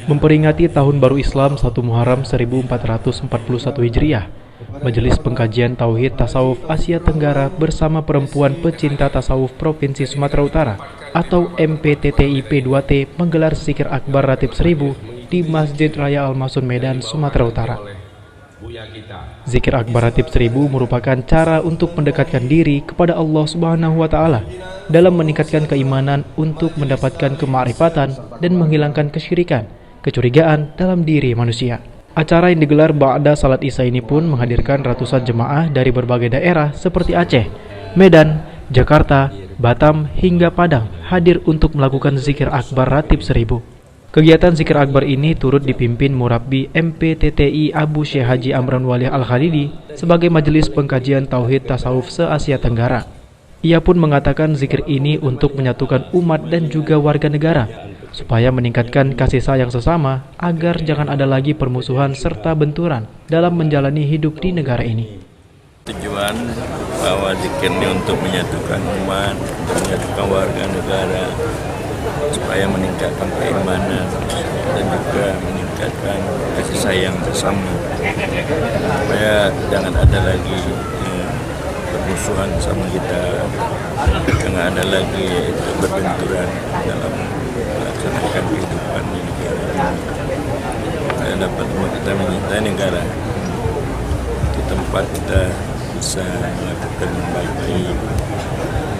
Memperingati Tahun Baru Islam 1 Muharram 1441 Hijriah, Majelis Pengkajian Tauhid Tasawuf Asia Tenggara bersama Perempuan Pecinta Tasawuf Provinsi Sumatera Utara atau MPTTI P2T menggelar Zikir Akbar Ratib 1000 di Masjid Raya Al-Masun Medan, Sumatera Utara. Zikir Akbar Ratib 1000 merupakan cara untuk mendekatkan diri kepada Allah Subhanahu wa Ta'ala dalam meningkatkan keimanan untuk mendapatkan kemarifatan dan menghilangkan kesyirikan, kecurigaan dalam diri manusia. Acara yang digelar ba'da salat Isya ini pun menghadirkan ratusan jemaah dari berbagai daerah seperti Aceh, Medan, Jakarta, Batam, hingga Padang hadir untuk melakukan zikir akbar ratib 1000. Kegiatan zikir akbar ini turut dipimpin Murabbi MPTTI Abu Syekh Haji Amran Wali Al-Khalidi sebagai Majelis Pengkajian Tauhid Tasawuf se-Asia Tenggara. Ia pun mengatakan zikir ini untuk menyatukan umat dan juga warga negara, supaya meningkatkan kasih sayang sesama agar jangan ada lagi permusuhan serta benturan dalam menjalani hidup di negara ini. Tujuan bahwa zikir ini untuk menyatukan umat, untuk menyatukan warga negara, supaya meningkatkan keimanan dan juga meningkatkan kasih sayang sesama, supaya jangan ada lagi permusuhan sama kita, jangan ada lagi berbenturan dalam melaksanakan kehidupan di negara ini. Supaya dapat kita mencintai negara, di tempat kita bisa melakukan yang baik-baik,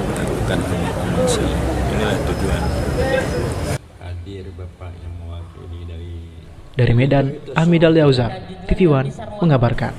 melakukan amal-amal saleh. Inilah tujuan. Hadir Bapak yang mewakili dari Medan, Ahmid Al Yauzar, TV One mengabarkan.